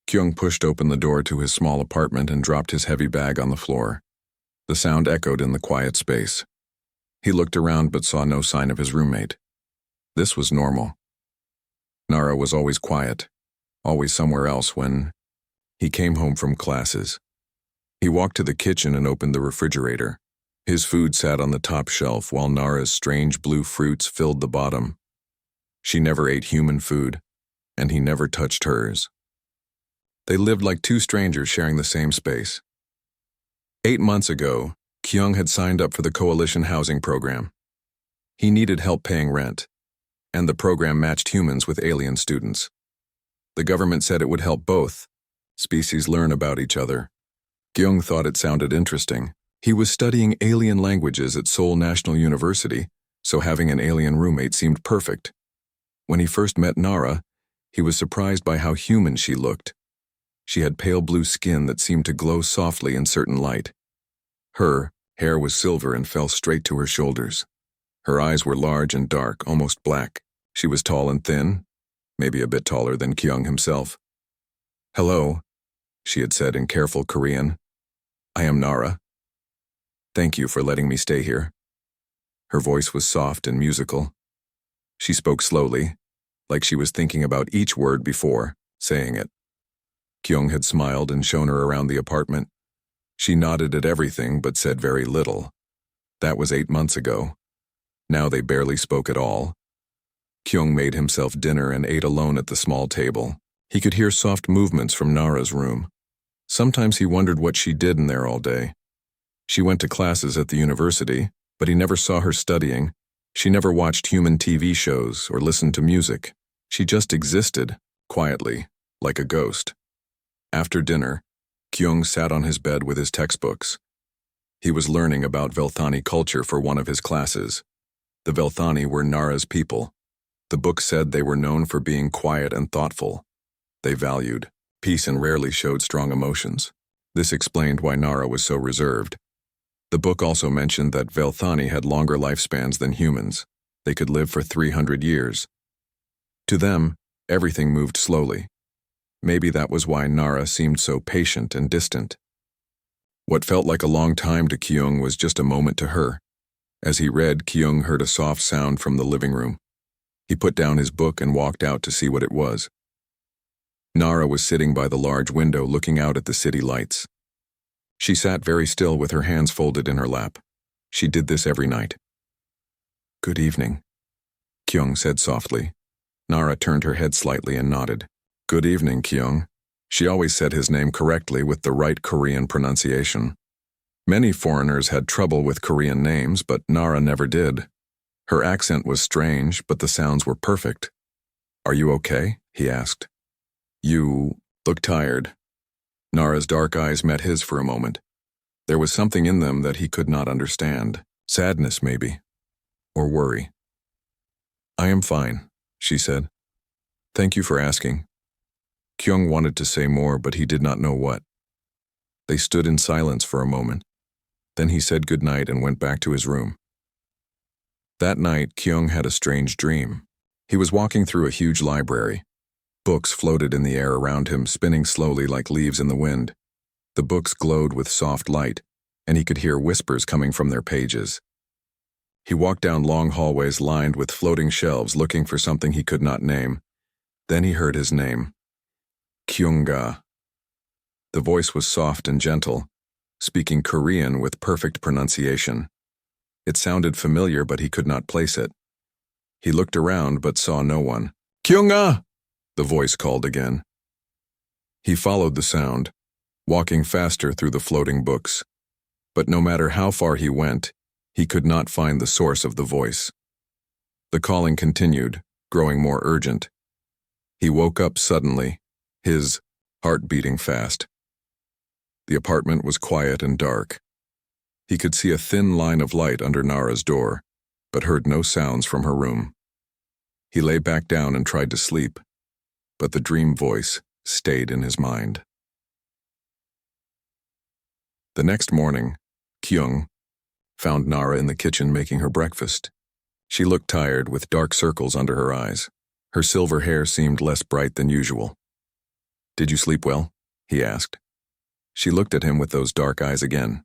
Kyung pushed open the door to his small apartment and dropped his heavy bag on the floor. The sound echoed in the quiet space. He looked around but saw no sign of his roommate. This was normal. Nara was always quiet, always somewhere else when he came home from classes. He walked to the kitchen and opened the refrigerator. His food sat on the top shelf while Nara's strange blue fruits filled the bottom. She never ate human food, and he never touched hers. They lived like two strangers sharing the same space. 8 months ago, Kyung had signed up for the Coalition Housing Program. He needed help paying rent, and the program matched humans with alien students. The government said it would help both species learn about each other. Kyung thought it sounded interesting. He was studying alien languages at Seoul National University, so having an alien roommate seemed perfect. When he first met Nara, he was surprised by how human she looked. She had pale blue skin that seemed to glow softly in certain light. Her hair was silver and fell straight to her shoulders. Her eyes were large and dark, almost black. She was tall and thin, maybe a bit taller than Kyung himself. "Hello," she had said in careful Korean. "I am Nara. Thank you for letting me stay here." Her voice was soft and musical. She spoke slowly, like she was thinking about each word before saying it. Kyung had smiled and shown her around the apartment. She nodded at everything but said very little. That was 8 months ago. Now they barely spoke at all. Kyung made himself dinner and ate alone at the small table. He could hear soft movements from Nara's room. Sometimes he wondered what she did in there all day. She went to classes at the university, but he never saw her studying. She never watched human TV shows or listened to music. She just existed, quietly, like a ghost. After dinner, Kyung sat on his bed with his textbooks. He was learning about Velthani culture for one of his classes. The Velthani were Nara's people. The book said they were known for being quiet and thoughtful. They valued peace and rarely showed strong emotions. This explained why Nara was so reserved. The book also mentioned that Velthani had longer lifespans than humans. They could live for 300 years. To them, everything moved slowly. Maybe that was why Nara seemed so patient and distant. What felt like a long time to Kyung was just a moment to her. As he read, Kyung heard a soft sound from the living room. He put down his book and walked out to see what it was. Nara was sitting by the large window looking out at the city lights. She sat very still with her hands folded in her lap. She did this every night. "Good evening," Kyung said softly. Nara turned her head slightly and nodded. "Good evening, Kyung." She always said his name correctly with the right Korean pronunciation. Many foreigners had trouble with Korean names, but Nara never did. Her accent was strange, but the sounds were perfect. "Are you okay?" he asked. "You look tired." Nara's dark eyes met his for a moment. There was something in them that he could not understand. Sadness, maybe. Or worry. "I am fine," she said. "Thank you for asking." Kyung wanted to say more, but he did not know what. They stood in silence for a moment. Then he said goodnight and went back to his room. That night, Kyung had a strange dream. He was walking through a huge library. Books floated in the air around him, spinning slowly like leaves in the wind. The books glowed with soft light, and he could hear whispers coming from their pages. He walked down long hallways lined with floating shelves, looking for something he could not name. Then he heard his name. Kyung-ga. The voice was soft and gentle, speaking Korean with perfect pronunciation. It sounded familiar, but he could not place it. He looked around but saw no one. "Kyung-ga!" the voice called again. He followed the sound, walking faster through the floating books. But no matter how far he went, he could not find the source of the voice. The calling continued, growing more urgent. He woke up suddenly, his heart beating fast. The apartment was quiet and dark. He could see a thin line of light under Nara's door, but heard no sounds from her room. He lay back down and tried to sleep, but the dream voice stayed in his mind. The next morning, Kyung found Nara in the kitchen making her breakfast. She looked tired, with dark circles under her eyes. Her silver hair seemed less bright than usual. "Did you sleep well?" he asked. She looked at him with those dark eyes again.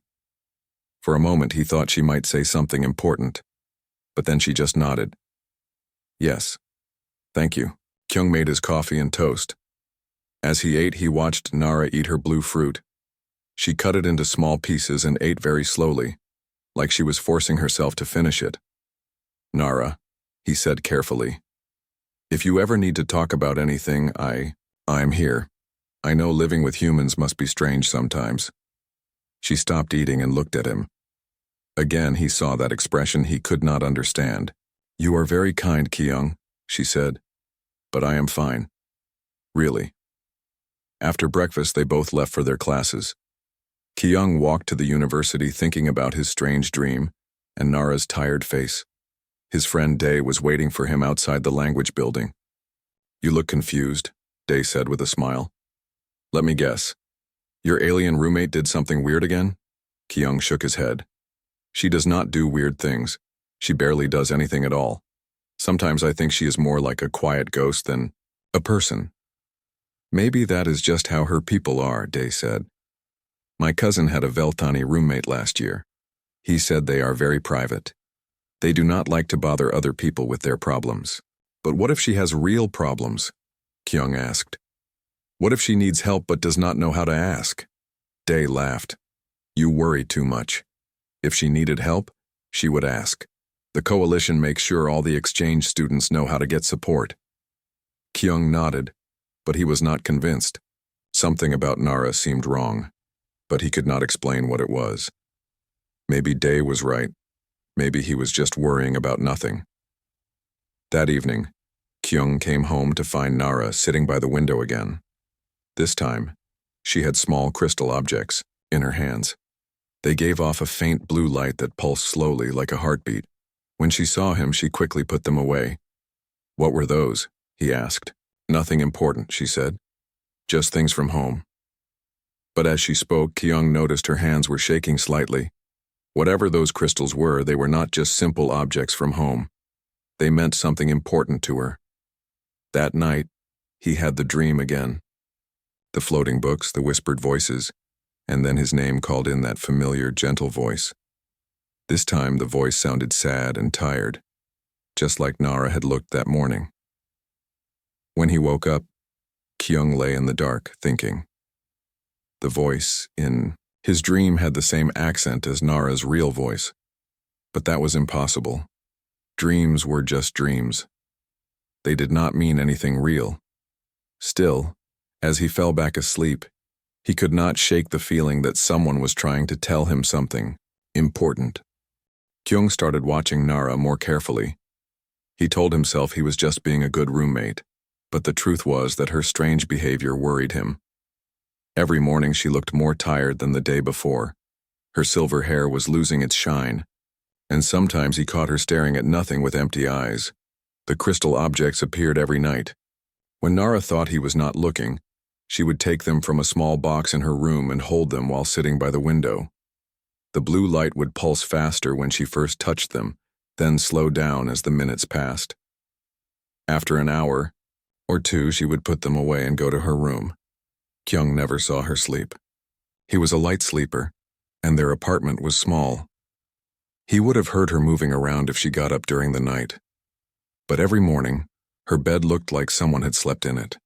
For a moment he thought she might say something important, but then she just nodded. "Yes. Thank you." Kyung made his coffee and toast. As he ate, he watched Nara eat her blue fruit. She cut it into small pieces and ate very slowly, like she was forcing herself to finish it. "Nara," he said carefully, "if you ever need to talk about anything, I'm here. I know living with humans must be strange sometimes." She stopped eating and looked at him. Again he saw that expression he could not understand. "You are very kind, Kyung," she said, "but I am fine. Really." After breakfast they both left for their classes. Kyung walked to the university thinking about his strange dream and Nara's tired face. His friend Dae was waiting for him outside the language building. "You look confused," Dae said with a smile. "Let me guess. Your alien roommate did something weird again?" Kyung shook his head. "She does not do weird things. She barely does anything at all. Sometimes I think she is more like a quiet ghost than a person." "Maybe that is just how her people are," Dae said. "My cousin had a Veltani roommate last year. He said they are very private. They do not like to bother other people with their problems." "But what if she has real problems?" Kyung asked. "What if she needs help but does not know how to ask?" Dae laughed. "You worry too much. If she needed help, she would ask. The coalition makes sure all the exchange students know how to get support." Kyung nodded, but he was not convinced. Something about Nara seemed wrong, but he could not explain what it was. Maybe Dae was right. Maybe he was just worrying about nothing. That evening, Kyung came home to find Nara sitting by the window again. This time, she had small crystal objects in her hands. They gave off a faint blue light that pulsed slowly like a heartbeat. When she saw him, she quickly put them away. "What were those?" he asked. "Nothing important," she said. "Just things from home." But as she spoke, Kyung noticed her hands were shaking slightly. Whatever those crystals were, they were not just simple objects from home. They meant something important to her. That night, he had the dream again. The floating books, the whispered voices, and then his name called in that familiar, gentle voice. This time the voice sounded sad and tired, just like Nara had looked that morning. When he woke up, Kyung lay in the dark, thinking. The voice in his dream had the same accent as Nara's real voice, but that was impossible. Dreams were just dreams. They did not mean anything real. Still, as he fell back asleep, he could not shake the feeling that someone was trying to tell him something important. Kyung started watching Nara more carefully. He told himself he was just being a good roommate, but the truth was that her strange behavior worried him. Every morning she looked more tired than the day before. Her silver hair was losing its shine, and sometimes he caught her staring at nothing with empty eyes. The crystal objects appeared every night. When Nara thought he was not looking, she would take them from a small box in her room and hold them while sitting by the window. The blue light would pulse faster when she first touched them, then slow down as the minutes passed. After an hour or two, she would put them away and go to her room. Kyung never saw her sleep. He was a light sleeper, and their apartment was small. He would have heard her moving around if she got up during the night. But every morning, her bed looked like someone had slept in it.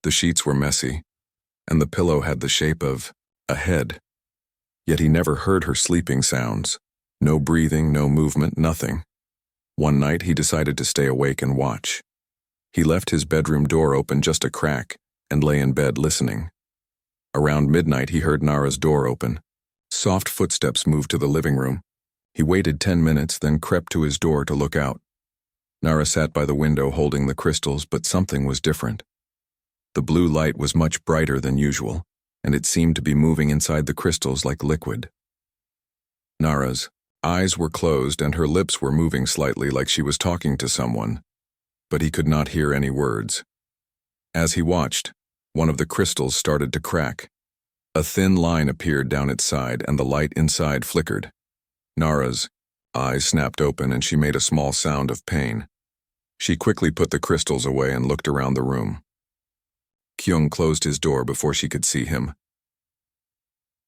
The sheets were messy, and the pillow had the shape of a head. Yet he never heard her sleeping sounds. No breathing, no movement, nothing. One night he decided to stay awake and watch. He left his bedroom door open just a crack and lay in bed listening. Around midnight he heard Nara's door open. Soft footsteps moved to the living room. He waited 10 minutes, then crept to his door to look out. Nara sat by the window holding the crystals, but something was different. The blue light was much brighter than usual, and it seemed to be moving inside the crystals like liquid. Nara's eyes were closed and her lips were moving slightly like she was talking to someone, but he could not hear any words. As he watched, one of the crystals started to crack. A thin line appeared down its side and the light inside flickered. Nara's eyes snapped open and she made a small sound of pain. She quickly put the crystals away and looked around the room. Kyung closed his door before she could see him.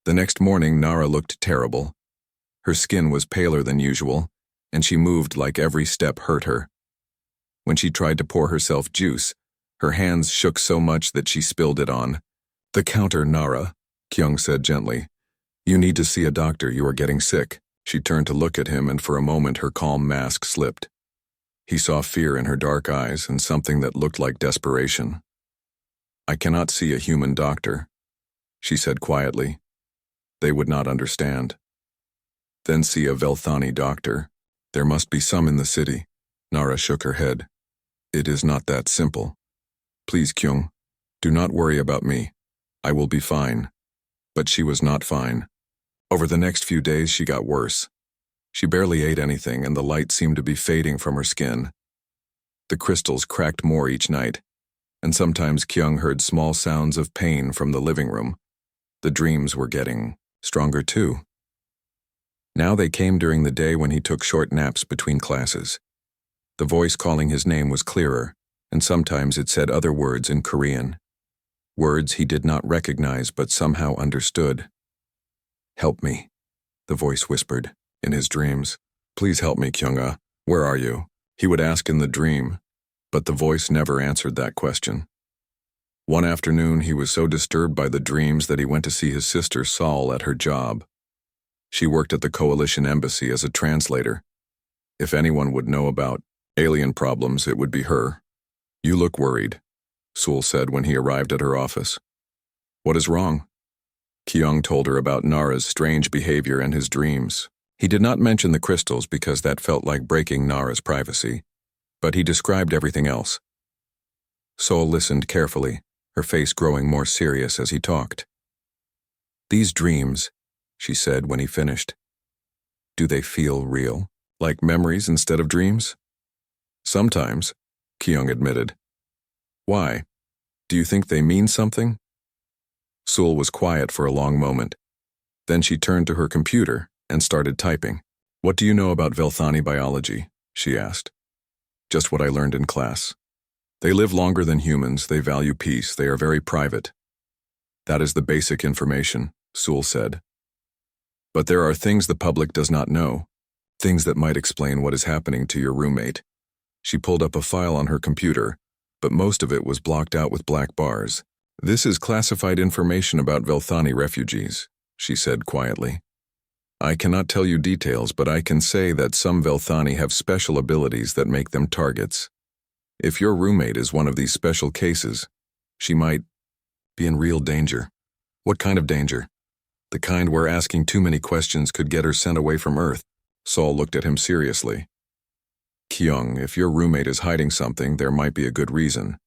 The next morning, Nara looked terrible. Her skin was paler than usual, and she moved like every step hurt her. When she tried to pour herself juice, her hands shook so much that she spilled it on the counter. Nara, Kyung said gently. You need to see a doctor, you are getting sick. She turned to look at him, and for a moment her calm mask slipped. He saw fear in her dark eyes and something that looked like desperation. I cannot see a human doctor, she said quietly. They would not understand. Then see a Velthani doctor. There must be some in the city. Nara shook her head. It is not that simple. Please, Kyung, do not worry about me. I will be fine. But she was not fine. Over the next few days she got worse. She barely ate anything, and the light seemed to be fading from her skin. The crystals cracked more each night, and sometimes Kyung heard small sounds of pain from the living room. The dreams were getting stronger too. Now they came during the day when he took short naps between classes. The voice calling his name was clearer, and sometimes it said other words in Korean. Words he did not recognize but somehow understood. Help me, the voice whispered in his dreams. Please help me, Kyung-ah. Where are you? He would ask in the dream, but the voice never answered that question. One afternoon he was so disturbed by the dreams that he went to see his sister Saul at her job. She worked at the Coalition Embassy as a translator. If anyone would know about alien problems, it would be her. You look worried, Saul said when he arrived at her office. What is wrong? Kyung told her about Nara's strange behavior and his dreams. He did not mention the crystals because that felt like breaking Nara's privacy, but he described everything else. Saul listened carefully, her face growing more serious as he talked. These dreams, she said when he finished. Do they feel real, like memories instead of dreams? Sometimes, Kyung admitted. Why? Do you think they mean something? Saul was quiet for a long moment. Then she turned to her computer and started typing. What do you know about Velthani biology? She asked. Just what I learned in class. They live longer than humans, they value peace, they are very private. That is the basic information, Saul said. But there are things the public does not know, things that might explain what is happening to your roommate. She pulled up a file on her computer, but most of it was blocked out with black bars. This is classified information about Velthani refugees, she said quietly. I cannot tell you details, but I can say that some Velthani have special abilities that make them targets. If your roommate is one of these special cases, she might be in real danger. What kind of danger? The kind where asking too many questions could get her sent away from Earth. Saul looked at him seriously. Kyung, if your roommate is hiding something, there might be a good reason.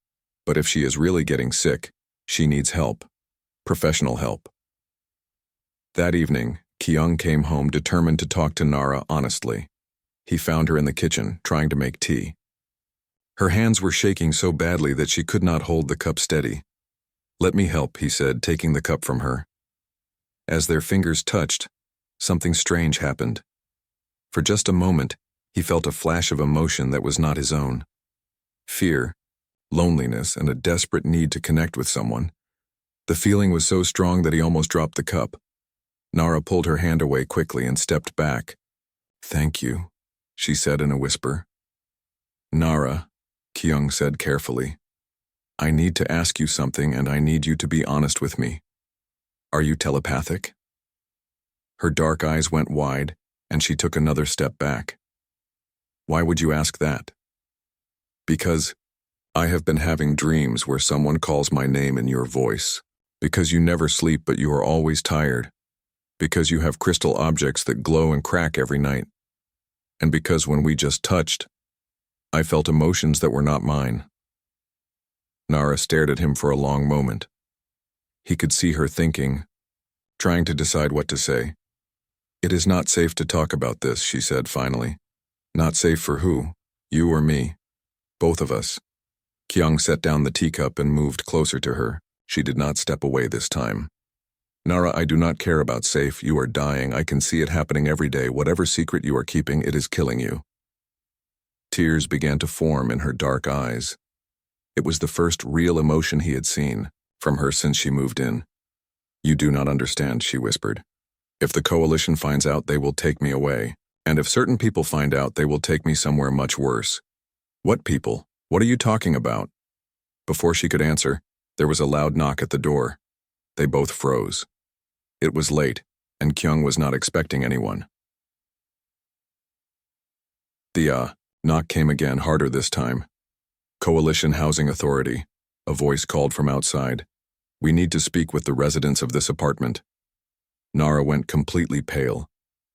But if she is really getting sick, she needs help. Professional help. That evening, Kyung came home determined to talk to Nara honestly. He found her in the kitchen, trying to make tea. Her hands were shaking so badly that she could not hold the cup steady. Let me help, he said, taking the cup from her. As their fingers touched, something strange happened. For just a moment, he felt a flash of emotion that was not his own. Fear, loneliness, and a desperate need to connect with someone. The feeling was so strong that he almost dropped the cup. Nara pulled her hand away quickly and stepped back. Thank you, she said in a whisper. Nara, Kyung said carefully. I need to ask you something, and I need you to be honest with me. Are you telepathic? Her dark eyes went wide, and she took another step back. Why would you ask that? Because I have been having dreams where someone calls my name in your voice. Because you never sleep but you are always tired. Because you have crystal objects that glow and crack every night. And because when we just touched, I felt emotions that were not mine. Nara stared at him for a long moment. He could see her thinking, trying to decide what to say. It is not safe to talk about this, she said finally. Not safe for who? You or me? Both of us. Kyung set down the teacup and moved closer to her. She did not step away this time. Nara, I do not care about safe. You are dying. I can see it happening every day. Whatever secret you are keeping, it is killing you. Tears began to form in her dark eyes. It was the first real emotion he had seen from her since she moved in. "You do not understand," she whispered. "If the Coalition finds out, they will take me away. And if certain people find out, they will take me somewhere much worse." "What people? What are you talking about?" Before she could answer, there was a loud knock at the door. They both froze. It was late, and Kyung was not expecting anyone. The knock came again, harder this time. "Coalition Housing Authority," a voice called from outside. "We need to speak with the residents of this apartment." Nara went completely pale.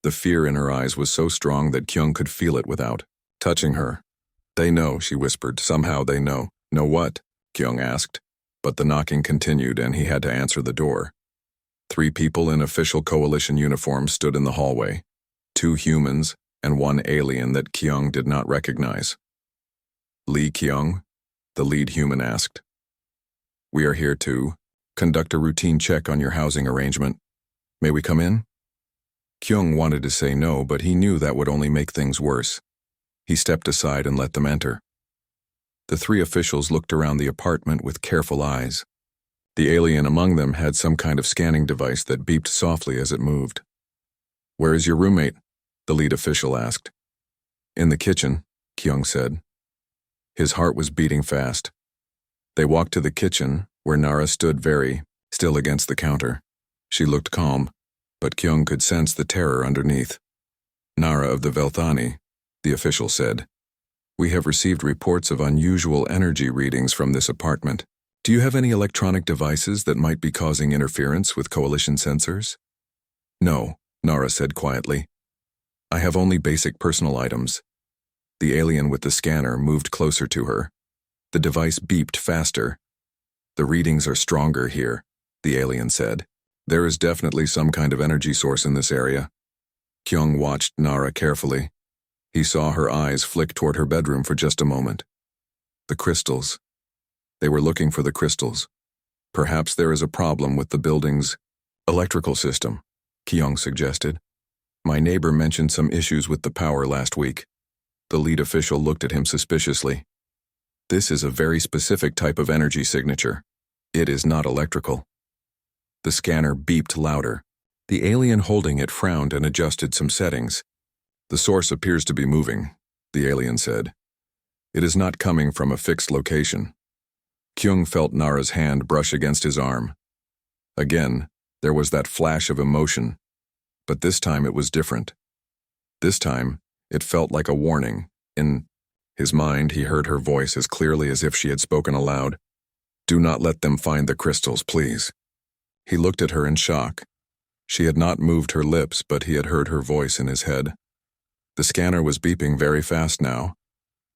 The fear in her eyes was so strong that Kyung could feel it without touching her. "They know," she whispered. "Somehow they know." "Know what?" Kyung asked. But the knocking continued, and he had to answer the door. 3 people in official Coalition uniforms stood in the hallway. 2 humans and 1 alien that Kyung did not recognize. "Lee Kyung?" the lead human asked. "We are here to conduct a routine check on your housing arrangement. May we come in?" Kyung wanted to say no, but he knew that would only make things worse. He stepped aside and let them enter. The 3 officials looked around the apartment with careful eyes. The alien among them had some kind of scanning device that beeped softly as it moved. "Where is your roommate?" the lead official asked. "In the kitchen," Kyung said. His heart was beating fast. They walked to the kitchen, where Nara stood very still against the counter. She looked calm, but Kyung could sense the terror underneath. "Nara of the Velthani," the official said. "We have received reports of unusual energy readings from this apartment. Do you have any electronic devices that might be causing interference with Coalition sensors?" "No," Nara said quietly. "I have only basic personal items." The alien with the scanner moved closer to her. The device beeped faster. "The readings are stronger here," the alien said. "There is definitely some kind of energy source in this area." Kyung watched Nara carefully. He saw her eyes flick toward her bedroom for just a moment. The crystals. They were looking for the crystals. "Perhaps there is a problem with the building's electrical system," Kyung suggested. "My neighbor mentioned some issues with the power last week." The lead official looked at him suspiciously. "This is a very specific type of energy signature. It is not electrical." The scanner beeped louder. The alien holding it frowned and adjusted some settings. "The source appears to be moving," the alien said. "It is not coming from a fixed location." Kyung felt Nara's hand brush against his arm. Again, there was that flash of emotion, but this time it was different. This time, it felt like a warning. In his mind, he heard her voice as clearly as if she had spoken aloud. "Do not let them find the crystals, please." He looked at her in shock. She had not moved her lips, but he had heard her voice in his head. The scanner was beeping very fast now.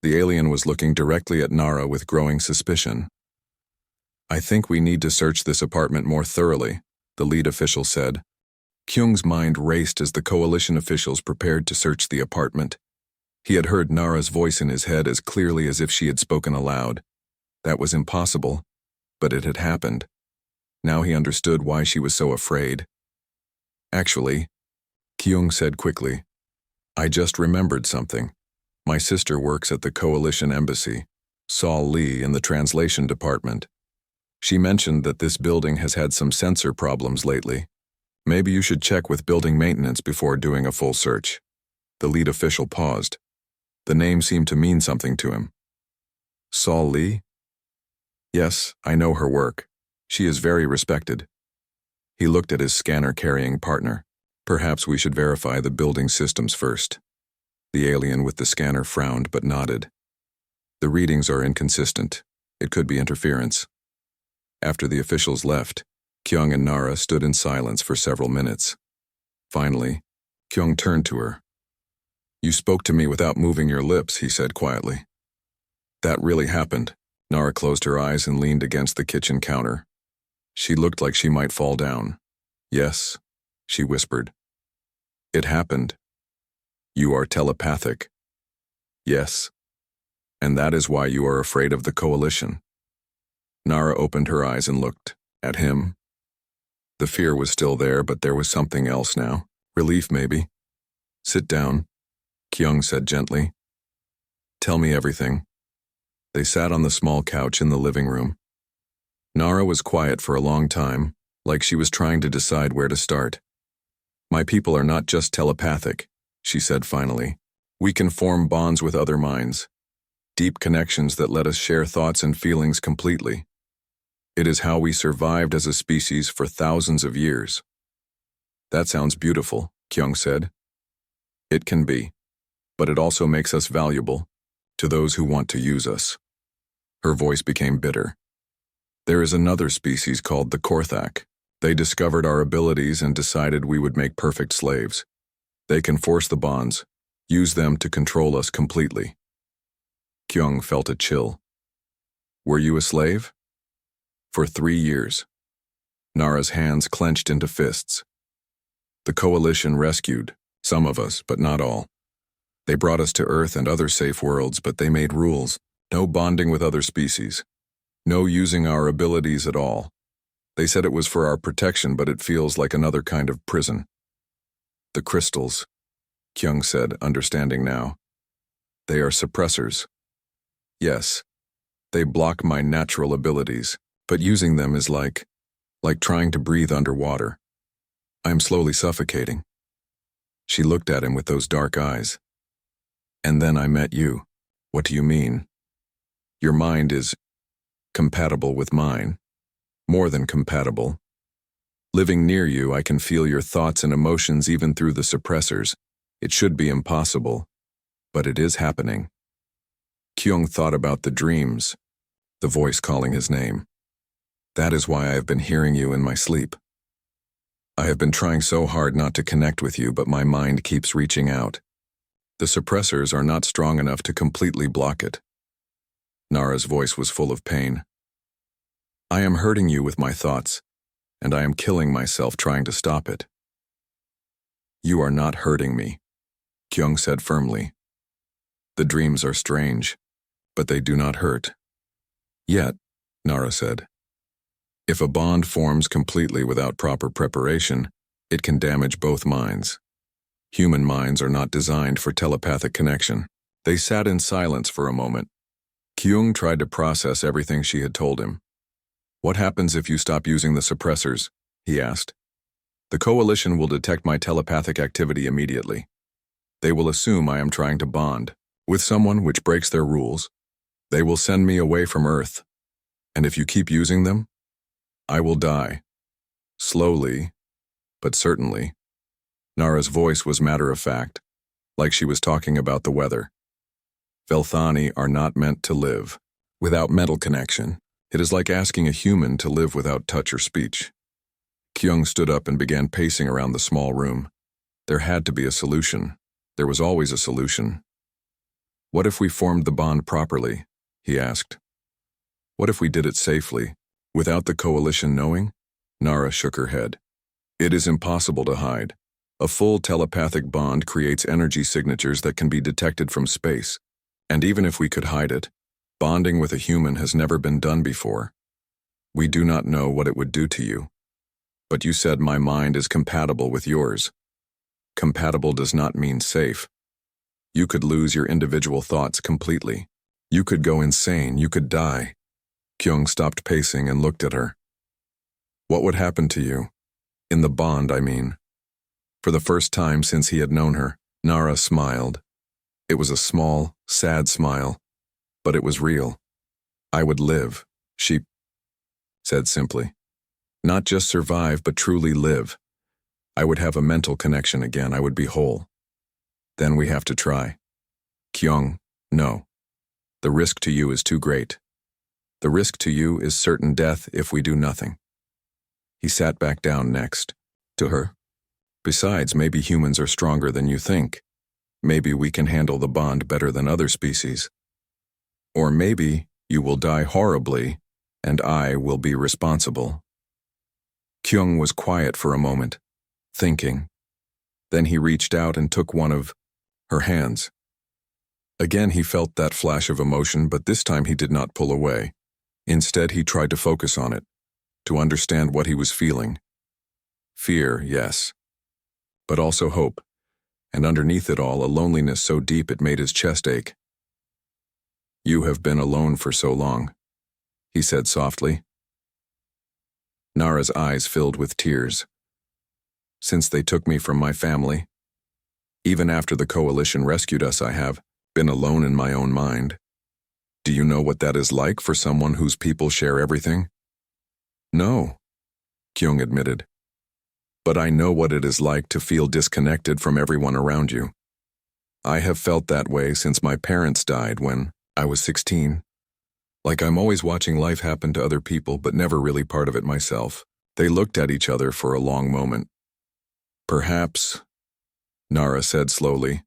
The alien was looking directly at Nara with growing suspicion. "I think we need to search this apartment more thoroughly," the lead official said. Kyung's mind raced as the Coalition officials prepared to search the apartment. He had heard Nara's voice in his head as clearly as if she had spoken aloud. That was impossible, but it had happened. Now he understood why she was so afraid. "Actually," Kyung said quickly, "I just remembered something. My sister works at the Coalition Embassy, Saul Lee in the translation department. She mentioned that this building has had some sensor problems lately. Maybe you should check with building maintenance before doing a full search." The lead official paused. The name seemed to mean something to him. "Saul Lee?" "Yes, I know her work. She is very respected." He looked at his scanner-carrying partner. "Perhaps we should verify the building systems first." The alien with the scanner frowned but nodded. "The readings are inconsistent. It could be interference." After the officials left, Kyung and Nara stood in silence for several minutes. Finally, Kyung turned to her. "You spoke to me without moving your lips," he said quietly. "That really happened." Nara closed her eyes and leaned against the kitchen counter. She looked like she might fall down. "Yes," she whispered. "It happened. You are telepathic." "Yes. And that is why you are afraid of the Coalition." Nara opened her eyes and looked at him. The fear was still there, but there was something else now. Relief, maybe. "Sit down," Kyung said gently. "Tell me everything." They sat on the small couch in the living room. Nara was quiet for a long time, like she was trying to decide where to start. My people are not just telepathic, she said finally. We can form bonds with other minds, deep connections that let us share thoughts and feelings completely. It is how we survived as a species for thousands of years. That sounds beautiful, Kyung said. It can be, but it also makes us valuable to those who want to use us. Her voice became bitter. There is another species called the Corac. They discovered our abilities and decided we would make perfect slaves. They can force the bonds, use them to control us completely. Kyung felt a chill. Were you a slave? For 3 years. Nara's hands clenched into fists. The coalition rescued some of us, but not all. They brought us to Earth and other safe worlds, but they made rules. No bonding with other species. No using our abilities at all. They said it was for our protection, but it feels like another kind of prison. The crystals, Kyung said, understanding now. They are suppressors. Yes, they block my natural abilities, but using them is like trying to breathe underwater. I am slowly suffocating. She looked at him with those dark eyes. And then I met you. What do you mean? Your mind is compatible with mine. More than compatible. Living near you, I can feel your thoughts and emotions even through the suppressors. It should be impossible, but it is happening. Kyung thought about the dreams, the voice calling his name. That is why I have been hearing you in my sleep. I have been trying so hard not to connect with you, but my mind keeps reaching out. The suppressors are not strong enough to completely block it. Nara's voice was full of pain. I am hurting you with my thoughts, and I am killing myself trying to stop it. You are not hurting me, Kyung said firmly. The dreams are strange, but they do not hurt. Yet, Nara said, if a bond forms completely without proper preparation, it can damage both minds. Human minds are not designed for telepathic connection. They sat in silence for a moment. Kyung tried to process everything she had told him. What happens if you stop using the suppressors? He asked. The coalition will detect my telepathic activity immediately. They will assume I am trying to bond with someone which breaks their rules. They will send me away from Earth. And if you keep using them, I will die. Slowly, but certainly. Nara's voice was matter-of-fact, like she was talking about the weather. Velthani are not meant to live without mental connection. It is like asking a human to live without touch or speech. Kyung stood up and began pacing around the small room. There had to be a solution. There was always a solution. What if we formed the bond properly? He asked. What if we did it safely, without the coalition knowing? Nara shook her head. It is impossible to hide. A full telepathic bond creates energy signatures that can be detected from space. And even if we could hide it, bonding with a human has never been done before. We do not know what it would do to you. But you said my mind is compatible with yours. Compatible does not mean safe. You could lose your individual thoughts completely. You could go insane, you could die. Kyung stopped pacing and looked at her. What would happen to you? In the bond, I mean. For the first time since he had known her, Nara smiled. It was a small, sad smile, but it was real. I would live, she said simply. Not just survive, but truly live. I would have a mental connection again. I would be whole. Then we have to try. Kyung, no. The risk to you is too great. The risk to you is certain death if we do nothing. He sat back down next to her. Besides, maybe humans are stronger than you think. Maybe we can handle the bond better than other species. Or maybe you will die horribly, and I will be responsible. Kyung was quiet for a moment, thinking. Then he reached out and took one of her hands. Again he felt that flash of emotion, but this time he did not pull away. Instead he tried to focus on it, to understand what he was feeling. Fear, yes, but also hope, and underneath it all a loneliness so deep it made his chest ache. You have been alone for so long, he said softly. Nara's eyes filled with tears. Since they took me from my family, even after the Coalition rescued us, I have been alone in my own mind. Do you know what that is like for someone whose people share everything? No, Kyung admitted. But I know what it is like to feel disconnected from everyone around you. I have felt that way since my parents died when I was 16. Like I'm always watching life happen to other people but never really part of it myself. They looked at each other for a long moment. Perhaps, Nara said slowly,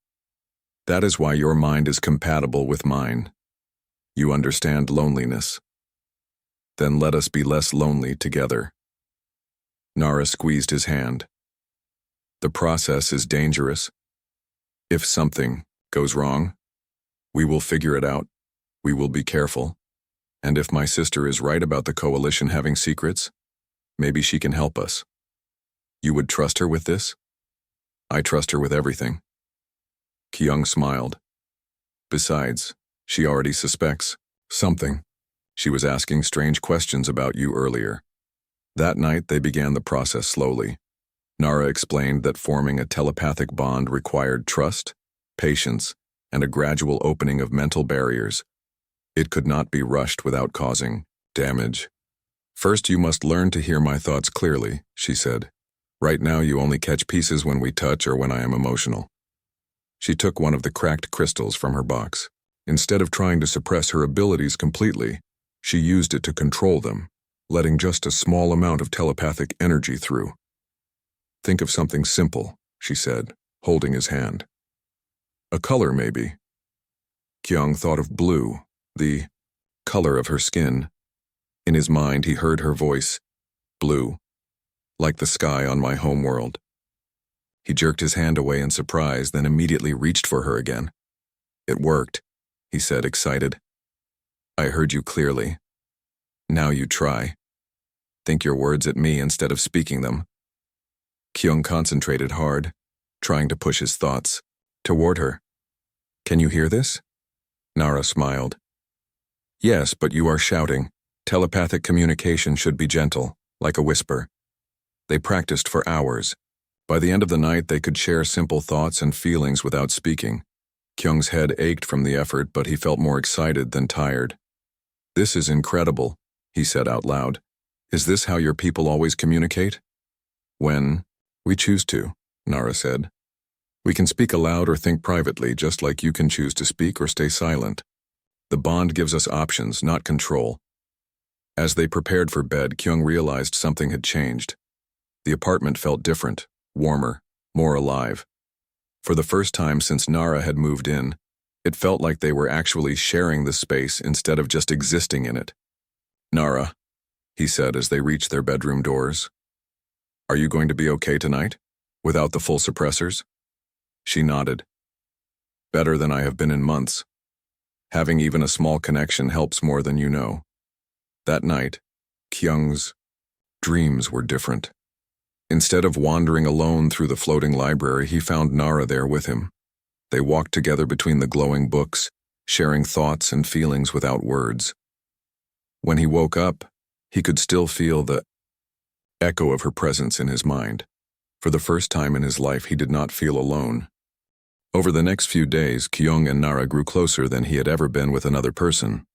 that is why your mind is compatible with mine. You understand loneliness. Then let us be less lonely together. Nara squeezed his hand. The process is dangerous. If something goes wrong, we will figure it out. We will be careful. And if my sister is right about the Coalition having secrets, maybe she can help us. You would trust her with this? I trust her with everything. Kyung smiled. Besides, she already suspects something. She was asking strange questions about you earlier. That night, they began the process slowly. Nara explained that forming a telepathic bond required trust, patience, and a gradual opening of mental barriers. It could not be rushed without causing damage. First, you must learn to hear my thoughts clearly, she said. Right now, you only catch pieces when we touch or when I am emotional. She took one of the cracked crystals from her box. Instead of trying to suppress her abilities completely, she used it to control them, letting just a small amount of telepathic energy through. Think of something simple, she said, holding his hand. A color, maybe. Kyung thought of blue, the color of her skin. In his mind, he heard her voice, blue, like the sky on my homeworld. He jerked his hand away in surprise, then immediately reached for her again. It worked, he said, excited. I heard you clearly. Now you try. Think your words at me instead of speaking them. Kyung concentrated hard, trying to push his thoughts toward her. Can you hear this? Nara smiled. Yes, but you are shouting. Telepathic communication should be gentle, like a whisper. They practiced for hours. By the end of the night, they could share simple thoughts and feelings without speaking. Kyung's head ached from the effort, but he felt more excited than tired. This is incredible, he said out loud. Is this how your people always communicate? When we choose to, Nara said. We can speak aloud or think privately, just like you can choose to speak or stay silent. The bond gives us options, not control. As they prepared for bed, Kyung realized something had changed. The apartment felt different, warmer, more alive. For the first time since Nara had moved in, it felt like they were actually sharing the space instead of just existing in it. Nara, he said as they reached their bedroom doors. Are you going to be okay tonight, without the full suppressors? She nodded. Better than I have been in months. Having even a small connection helps more than you know. That night, Kyung's dreams were different. Instead of wandering alone through the floating library, he found Nara there with him. They walked together between the glowing books, sharing thoughts and feelings without words. When he woke up, he could still feel the echo of her presence in his mind. For the first time in his life, he did not feel alone. Over the next few days, Kyung and Nara grew closer than he had ever been with another person.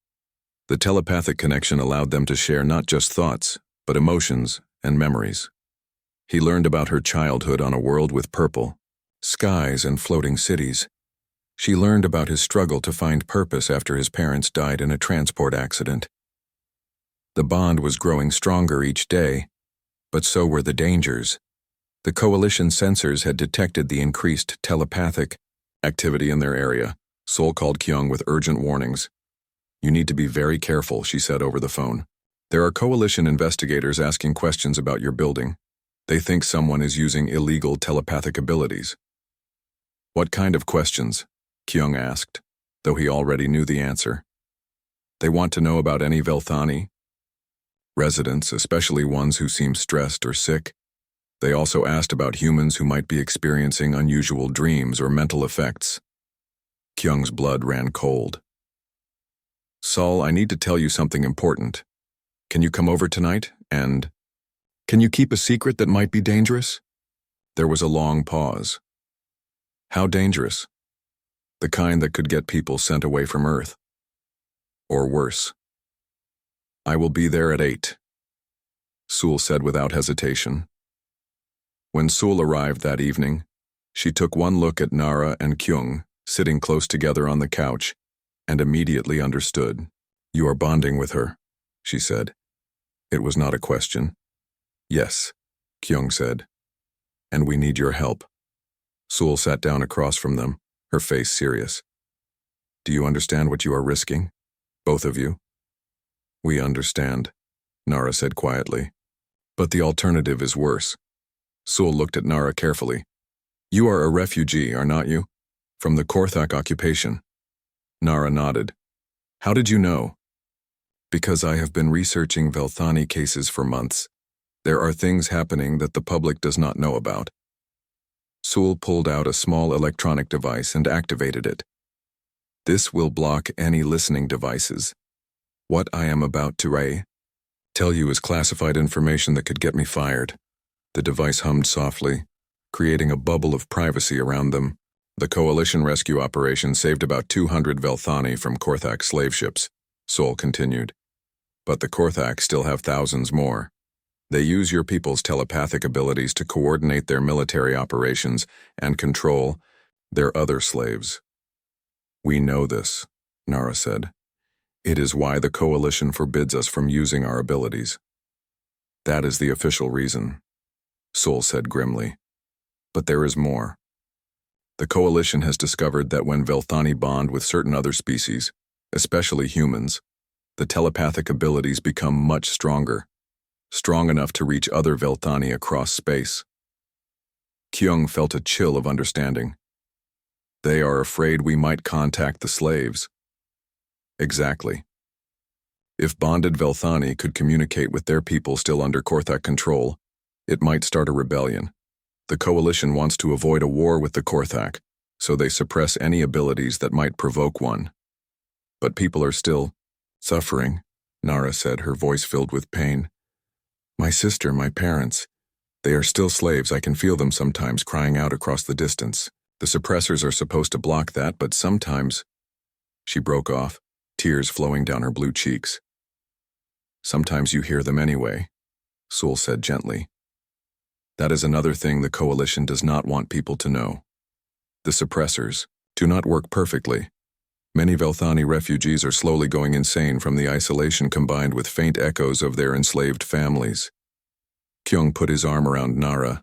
The telepathic connection allowed them to share not just thoughts, but emotions and memories. He learned about her childhood on a world with purple skies and floating cities. She learned about his struggle to find purpose after his parents died in a transport accident. The bond was growing stronger each day, but so were the dangers. The Coalition sensors had detected the increased telepathic activity in their area. Seoul called Kyung with urgent warnings. You need to be very careful, she said over the phone. There are Coalition investigators asking questions about your building. They think someone is using illegal telepathic abilities. What kind of questions? Kyung asked, though he already knew the answer. They want to know about any Velthani residents, especially ones who seem stressed or sick. They also asked about humans who might be experiencing unusual dreams or mental effects. Kyung's blood ran cold. Saul, I need to tell you something important. Can you come over tonight? And can you keep a secret that might be dangerous? There was a long pause. How dangerous? The kind that could get people sent away from Earth. Or worse. I will be there at 8, Sewell said without hesitation. When Sewell arrived that evening, she took one look at Nara and Kyung, sitting close together on the couch, and immediately understood. You are bonding with her, she said. It was not a question. Yes, Kyung said. And we need your help. Sewell sat down across from them, her face serious. Do you understand what you are risking? Both of you? We understand, Nara said quietly. But the alternative is worse. Sewell looked at Nara carefully. You are a refugee, are not you? From the Corac occupation. Nara nodded. How did you know? Because I have been researching Velthani cases for months. There are things happening that the public does not know about. Sewell pulled out a small electronic device and activated it. This will block any listening devices. What I am about to tell you is classified information that could get me fired. The device hummed softly, creating a bubble of privacy around them. The coalition rescue operation saved about 200 Velthani from Corac slave ships, Sewell continued. But the Corac still have thousands more. They use your people's telepathic abilities to coordinate their military operations and control their other slaves. We know this, Nara said. It is why the coalition forbids us from using our abilities. That is the official reason, Sewell said grimly. But there is more. The coalition has discovered that when Velthani bond with certain other species, especially humans, the telepathic abilities become much stronger, strong enough to reach other Velthani across space. Kyung felt a chill of understanding. They are afraid we might contact the slaves. Exactly. If bonded Velthani could communicate with their people still under Corac control, it might start a rebellion. The coalition wants to avoid a war with the Corac, so they suppress any abilities that might provoke one. But people are still suffering, Nara said, her voice filled with pain. My sister, my parents, they are still slaves. I can feel them sometimes crying out across the distance. The suppressors are supposed to block that, but sometimes... She broke off, tears flowing down her blue cheeks. Sometimes you hear them anyway, Sewell said gently. That is another thing the coalition does not want people to know. The suppressors do not work perfectly. Many Velthani refugees are slowly going insane from the isolation combined with faint echoes of their enslaved families. Kyung put his arm around Nara,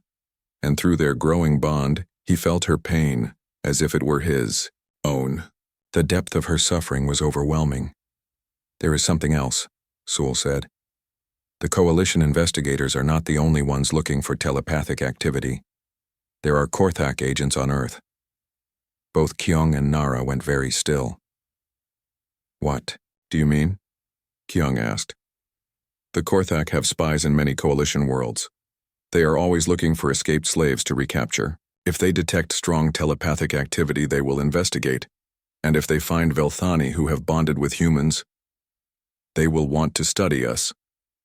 and through their growing bond, he felt her pain as if it were his own. The depth of her suffering was overwhelming. There is something else, Sewell said. The coalition investigators are not the only ones looking for telepathic activity. There are Corac agents on Earth. Both Kyung and Nara went very still. What do you mean? Kyung asked. The Corac have spies in many coalition worlds. They are always looking for escaped slaves to recapture. If they detect strong telepathic activity, they will investigate. And if they find Velthani who have bonded with humans, they will want to study us,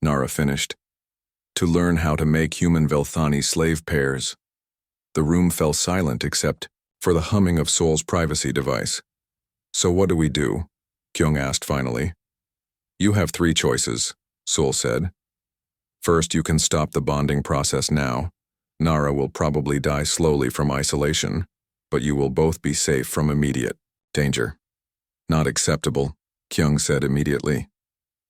Nara finished, to learn how to make human Velthani slave pairs. The room fell silent except for the humming of Sewell's privacy device. So what do we do? Kyung asked finally. You have 3 choices, Sewell said. First, you can stop the bonding process now. Nara will probably die slowly from isolation, but you will both be safe from immediate danger. Not acceptable, Kyung said immediately.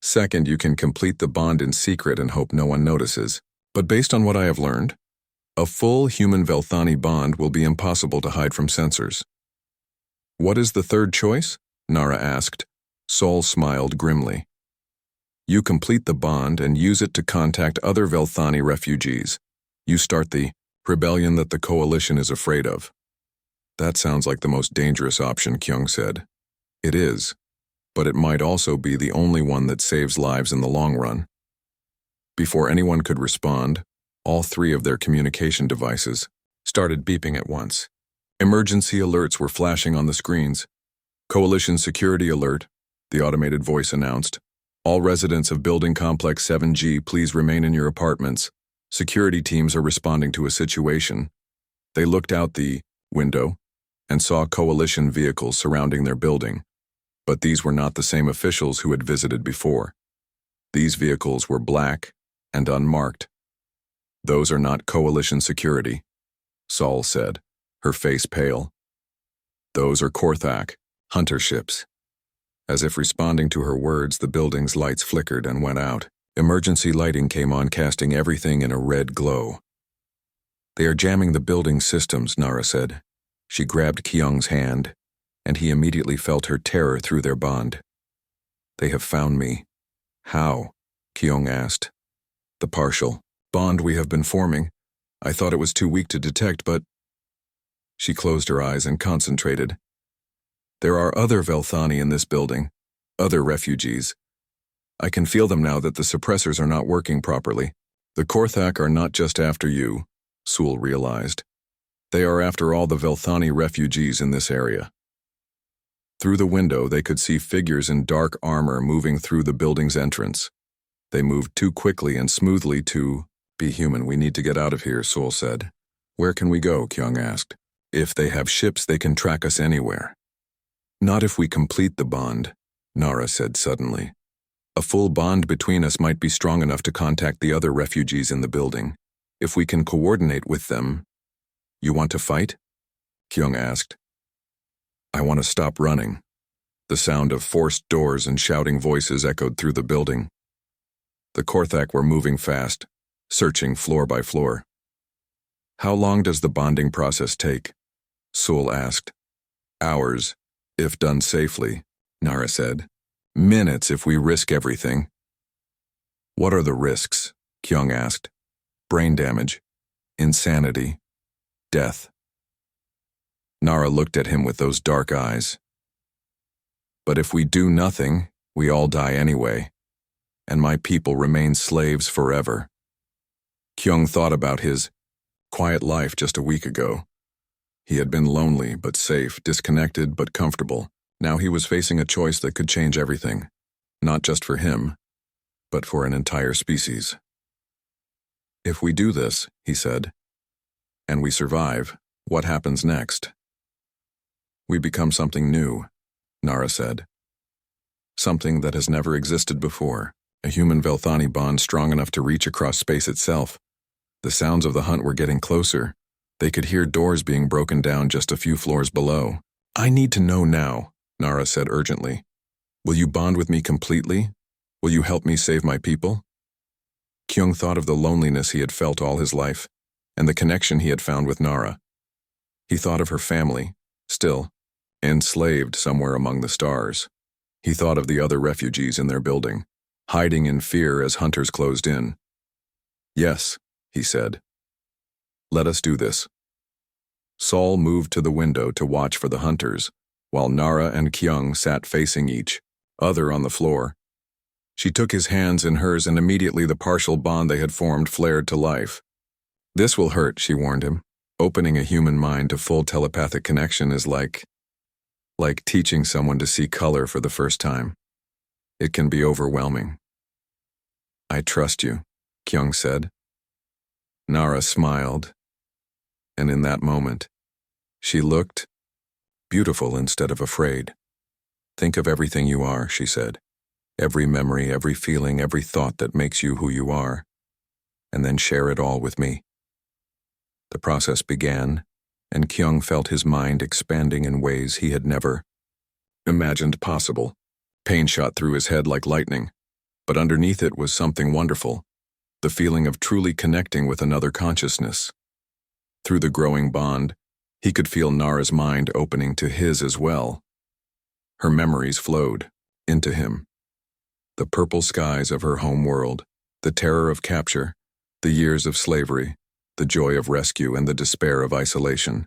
Second, you can complete the bond in secret and hope no one notices. But based on what I have learned, a full human Velthani bond will be impossible to hide from sensors. What is the third choice? Nara asked. Saul smiled grimly. You complete the bond and use it to contact other Velthani refugees. You start the rebellion that the coalition is afraid of. That sounds like the most dangerous option, Kyung said. It is. But it might also be the only one that saves lives in the long run. Before anyone could respond, all 3 of their communication devices started beeping at once. Emergency alerts were flashing on the screens. Coalition security alert. the automated voice announced. All residents of Building Complex 7G, please remain in your apartments. Security teams are responding to a situation. They looked out the window and saw coalition vehicles surrounding their building. But these were not the same officials who had visited before. These vehicles were black and unmarked. Those are not coalition security, Saul said, her face pale. Those are Corac, hunter ships. As if responding to her words, the building's lights flickered and went out. Emergency lighting came on, casting everything in a red glow. They are jamming the building's systems, Nara said. She grabbed Kyung's hand, and he immediately felt her terror through their bond. They have found me. How? Kyung asked. The partial bond we have been forming. I thought it was too weak to detect, but... She closed her eyes and concentrated. There are other Velthani in this building, other refugees. I can feel them now that the suppressors are not working properly. The Corac are not just after you, Sewell realized. They are after all the Velthani refugees in this area. Through the window, they could see figures in dark armor moving through the building's entrance. They moved too quickly and smoothly to be human. We need to get out of here, Sewell said. Where can we go? Kyung asked. If they have ships, they can track us anywhere. Not if we complete the bond, Nara said suddenly. A full bond between us might be strong enough to contact the other refugees in the building. If we can coordinate with them. You want to fight? Kyung asked. I want to stop running. The sound of forced doors and shouting voices echoed through the building. The Corac were moving fast, searching floor by floor. How long does the bonding process take? Sewell asked. Hours, if done safely, Nara said. Minutes if we risk everything. What are the risks? Kyung asked. Brain damage, insanity, death. Nara looked at him with those dark eyes. But if we do nothing, we all die anyway, and my people remain slaves forever. Kyung thought about his quiet life just a week ago. He had been lonely but safe, disconnected but comfortable. Now he was facing a choice that could change everything, not just for him, but for an entire species. If we do this, he said, and we survive, what happens next? We become something new, Nara said. Something that has never existed before, a human Velthani bond strong enough to reach across space itself. The sounds of the hunt were getting closer. They could hear doors being broken down just a few floors below. I need to know now, Nara said urgently. Will you bond with me completely? Will you help me save my people? Kyung thought of the loneliness he had felt all his life, and the connection he had found with Nara. He thought of her family, still, enslaved somewhere among the stars. He thought of the other refugees in their building, hiding in fear as hunters closed in. Yes, he said. Let us do this. Saul moved to the window to watch for the hunters, while Nara and Kyung sat facing each other on the floor. She took his hands in hers, and immediately the partial bond they had formed flared to life. This will hurt, she warned him. Opening a human mind to full telepathic connection is like teaching someone to see color for the first time. It can be overwhelming. I trust you, Kyung said. Nara smiled, and in that moment, she looked beautiful instead of afraid. Think of everything you are, she said. Every memory, every feeling, every thought that makes you who you are, and then share it all with me. The process began, and Kyung felt his mind expanding in ways he had never imagined possible. Pain shot through his head like lightning, but underneath it was something wonderful, the feeling of truly connecting with another consciousness. Through the growing bond, he could feel Nara's mind opening to his as well. Her memories flowed into him. The purple skies of her home world, the terror of capture, the years of slavery, the joy of rescue, and the despair of isolation.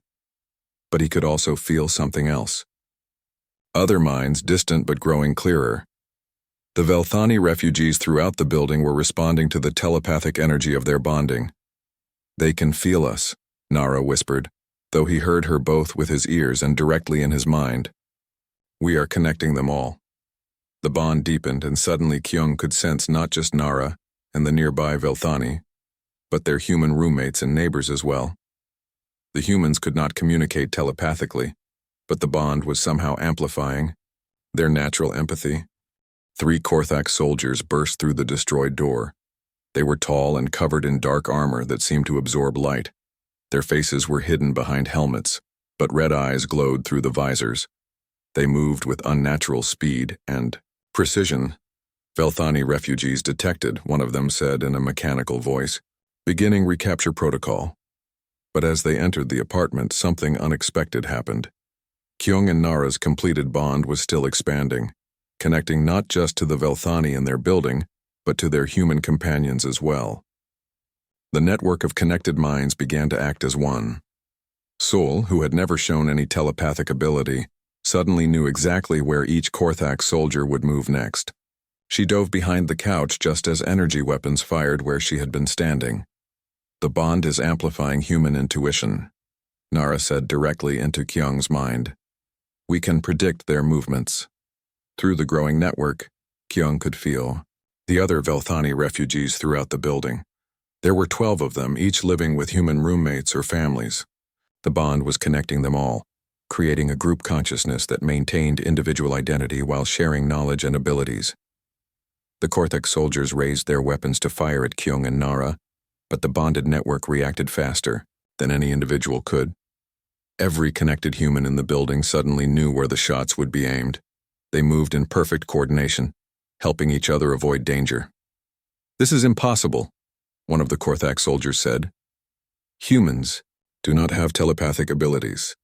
But he could also feel something else. Other minds, distant but growing clearer. The Velthani refugees throughout the building were responding to the telepathic energy of their bonding. They can feel us, Nara whispered, though he heard her both with his ears and directly in his mind. We are connecting them all. The bond deepened, and suddenly Kyung could sense not just Nara and the nearby Velthani, but their human roommates and neighbors as well. The humans could not communicate telepathically, but the bond was somehow amplifying their natural empathy. 3 Korthak soldiers burst through the destroyed door. They were tall and covered in dark armor that seemed to absorb light. Their faces were hidden behind helmets, but red eyes glowed through the visors. They moved with unnatural speed and precision. Velthani refugees detected, one of them said in a mechanical voice, beginning recapture protocol. But as they entered the apartment, something unexpected happened. Kyung and Nara's completed bond was still expanding, connecting not just to the Velthani in their building, but to their human companions as well. The network of connected minds began to act as one. Sol, who had never shown any telepathic ability, suddenly knew exactly where each Korthak soldier would move next. She dove behind the couch just as energy weapons fired where she had been standing. The bond is amplifying human intuition, Nara said directly into Kyung's mind. We can predict their movements. Through the growing network, Kyung could feel the other Velthani refugees throughout the building. There were 12 of them, each living with human roommates or families. The bond was connecting them all, creating a group consciousness that maintained individual identity while sharing knowledge and abilities. The Korthak soldiers raised their weapons to fire at Kyung and Nara, but the bonded network reacted faster than any individual could. Every connected human in the building suddenly knew where the shots would be aimed. They moved in perfect coordination, helping each other avoid danger. This is impossible, one of the Korthak soldiers said. Humans do not have telepathic abilities.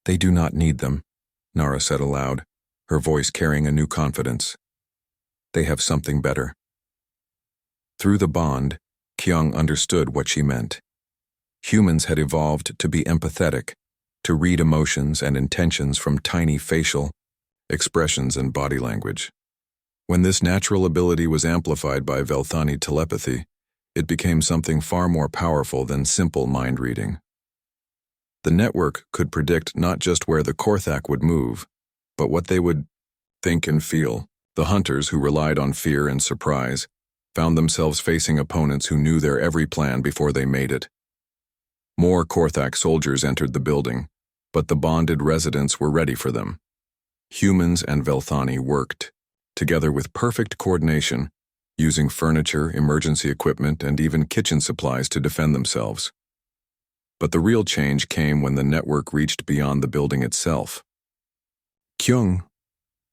They do not need them, Nara said aloud, her voice carrying a new confidence. They have something better. Through the bond, Kyung understood what she meant. Humans had evolved to be empathetic, to read emotions and intentions from tiny facial expressions and body language. When this natural ability was amplified by Velthani telepathy, it became something far more powerful than simple mind reading. The network could predict not just where the Korthak would move, but what they would think and feel. The hunters, who relied on fear and surprise, found themselves facing opponents who knew their every plan before they made it. More Korthak soldiers entered the building, but the bonded residents were ready for them. Humans and Velthani worked, together with perfect coordination, using furniture, emergency equipment, and even kitchen supplies to defend themselves. But the real change came when the network reached beyond the building itself. Kyung,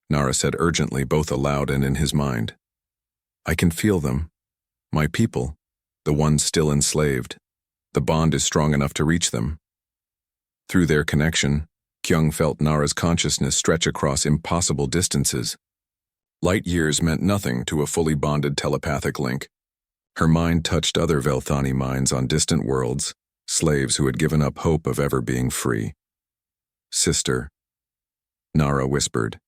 Nara said urgently, both aloud and in his mind. I can feel them. My people, the ones still enslaved. The bond is strong enough to reach them. Through their connection, Kyung felt Nara's consciousness stretch across impossible distances. Light years meant nothing to a fully bonded telepathic link. Her mind touched other Velthani minds on distant worlds, slaves who had given up hope of ever being free. Sister, Nara whispered,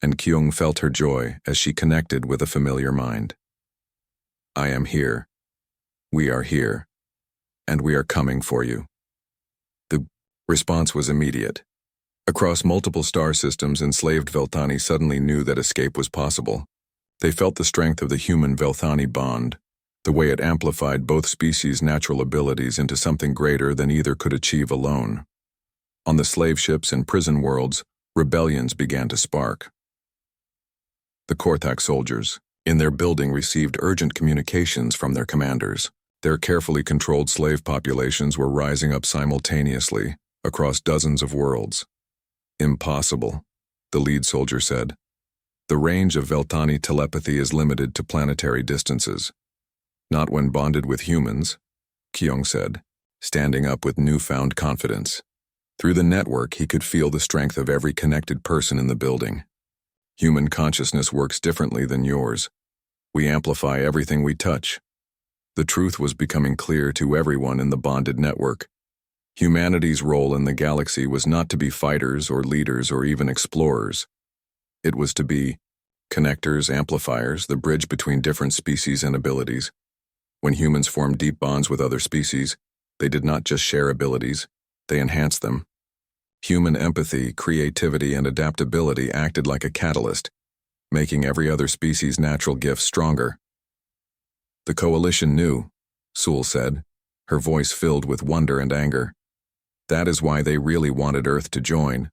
and Kyung felt her joy as she connected with a familiar mind. I am here. We are here. And we are coming for you. The response was immediate. Across multiple star systems, enslaved Velthani suddenly knew that escape was possible. They felt the strength of the human-Velthani bond, the way it amplified both species' natural abilities into something greater than either could achieve alone. On the slave ships and prison worlds, rebellions began to spark. The Korthak soldiers, in their building, received urgent communications from their commanders. Their carefully controlled slave populations were rising up simultaneously across dozens of worlds. Impossible, the lead soldier said. The range of Velthani telepathy is limited to planetary distances. Not when bonded with humans, Kyung said, standing up with newfound confidence. Through the network, he could feel the strength of every connected person in the building. Human consciousness works differently than yours. We amplify everything we touch. The truth was becoming clear to everyone in the bonded network. Humanity's role in the galaxy was not to be fighters or leaders or even explorers. It was to be connectors, amplifiers, the bridge between different species and abilities. When humans formed deep bonds with other species, they did not just share abilities, they enhanced them. Human empathy, creativity, and adaptability acted like a catalyst, making every other species' natural gifts stronger. The Coalition knew, Sewell said, her voice filled with wonder and anger. That is why they really wanted Earth to join,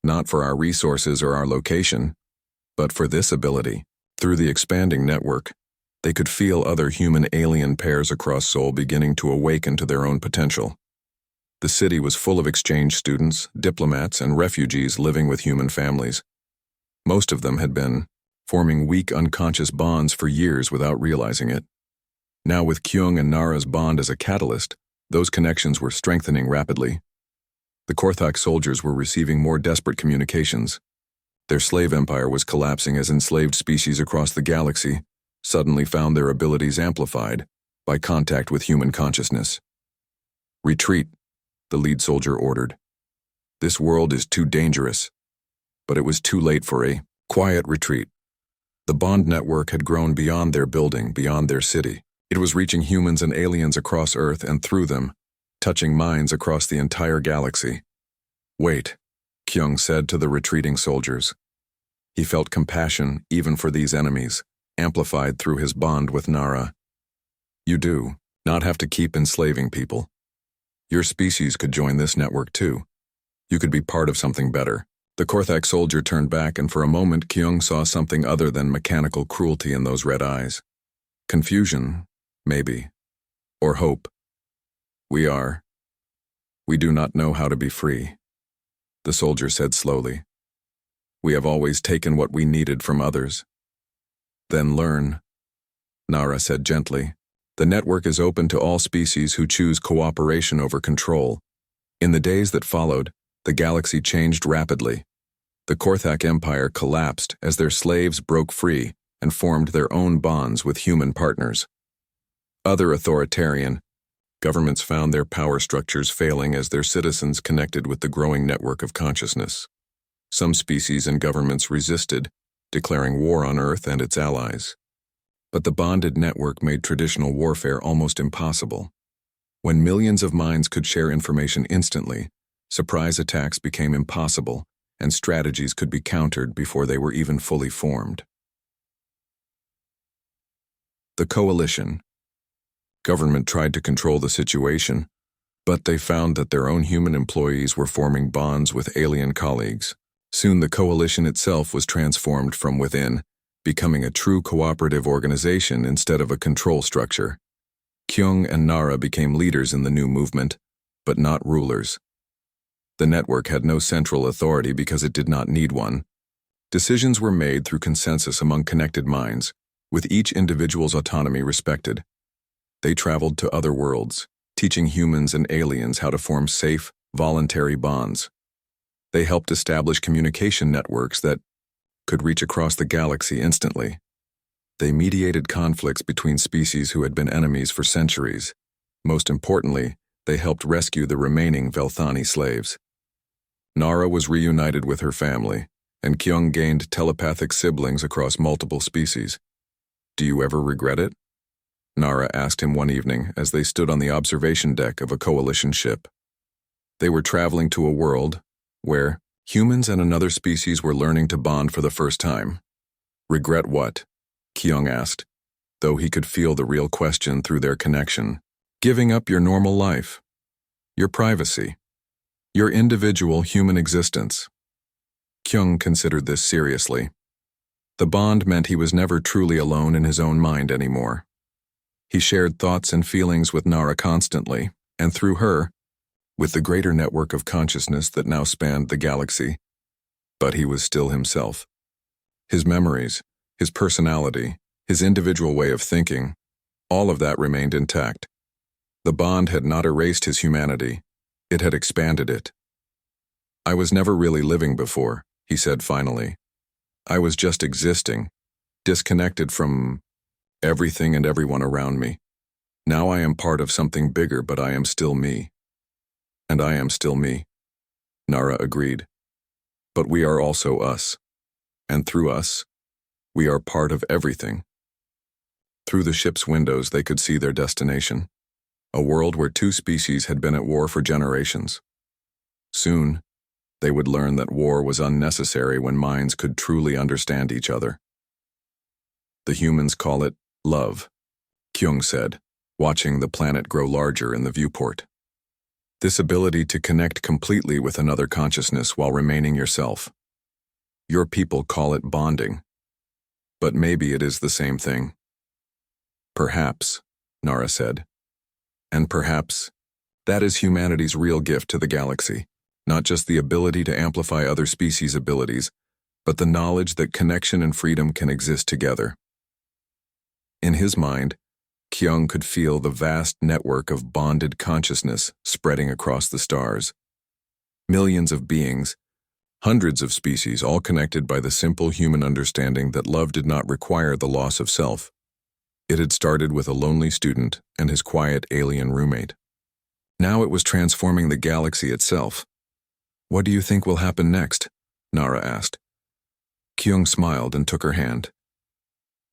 not for our resources or our location, but for this ability. Through the expanding network, they could feel other human-alien pairs across Sol beginning to awaken to their own potential. The city was full of exchange students, diplomats, and refugees living with human families. Most of them had been forming weak unconscious bonds for years without realizing it. Now with Kyung and Nara's bond as a catalyst, those connections were strengthening rapidly. The Korthak soldiers were receiving more desperate communications. Their slave empire was collapsing as enslaved species across the galaxy suddenly found their abilities amplified by contact with human consciousness. Retreat, the lead soldier ordered. This world is too dangerous. But it was too late for a quiet retreat. The bond network had grown beyond their building, beyond their city. It was reaching humans and aliens across Earth and through them, touching minds across the entire galaxy. Wait, Kyung said to the retreating soldiers. He felt compassion even for these enemies, amplified through his bond with Nara. You do not have to keep enslaving people. Your species could join this network too. You could be part of something better. The Korthak soldier turned back, and for a moment Kyung saw something other than mechanical cruelty in those red eyes. Confusion, maybe. Or hope. We do not know how to be free, the soldier said slowly. We have always taken what we needed from others. Then learn, Nara said gently. The network is open to all species who choose cooperation over control. In the days that followed, the galaxy changed rapidly. The Korthak Empire collapsed as their slaves broke free and formed their own bonds with human partners. Other authoritarian governments found their power structures failing as their citizens connected with the growing network of consciousness. Some species and governments resisted, declaring war on Earth and its allies. But the bonded network made traditional warfare almost impossible. When millions of minds could share information instantly, surprise attacks became impossible, and strategies could be countered before they were even fully formed. The Coalition. Government tried to control the situation, but they found that their own human employees were forming bonds with alien colleagues. Soon the Coalition itself was transformed from within, becoming a true cooperative organization instead of a control structure. Kyung and Nara became leaders in the new movement, but not rulers. The network had no central authority because it did not need one. Decisions were made through consensus among connected minds, with each individual's autonomy respected. They traveled to other worlds, teaching humans and aliens how to form safe, voluntary bonds. They helped establish communication networks that could reach across the galaxy instantly. They mediated conflicts between species who had been enemies for centuries. Most importantly, they helped rescue the remaining Velthani slaves. Nara was reunited with her family, and Kyung gained telepathic siblings across multiple species. Do you ever regret it? Nara asked him one evening as they stood on the observation deck of a Coalition ship. They were traveling to a world where humans and another species were learning to bond for the first time. Regret what? Kyung asked, though he could feel the real question through their connection. Giving up your normal life, your privacy, your individual human existence. Kyung considered this seriously. The bond meant he was never truly alone in his own mind anymore. He shared thoughts and feelings with Nara constantly, and through her, with the greater network of consciousness that now spanned the galaxy. But he was still himself. His memories, his personality, his individual way of thinking, all of that remained intact. The bond had not erased his humanity, it had expanded it. I was never really living before, he said finally. I was just existing, disconnected from everything and everyone around me. Now I am part of something bigger, but I am still me. And I am still me, Nara agreed. But we are also us. And through us, we are part of everything. Through the ship's windows they could see their destination, a world where two species had been at war for generations. Soon, they would learn that war was unnecessary when minds could truly understand each other. The humans call it love, Kyung said, watching the planet grow larger in the viewport. This ability to connect completely with another consciousness while remaining yourself. Your people call it bonding. But maybe it is the same thing. Perhaps, Nara said. And perhaps, that is humanity's real gift to the galaxy, not just the ability to amplify other species' abilities, but the knowledge that connection and freedom can exist together. In his mind, Kyung could feel the vast network of bonded consciousness spreading across the stars. Millions of beings, hundreds of species, all connected by the simple human understanding that love did not require the loss of self. It had started with a lonely student and his quiet alien roommate. Now it was transforming the galaxy itself. What do you think will happen next? Nara asked. Kyung smiled and took her hand.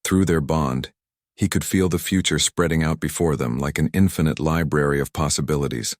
Through their bond, he could feel the future spreading out before them like an infinite library of possibilities.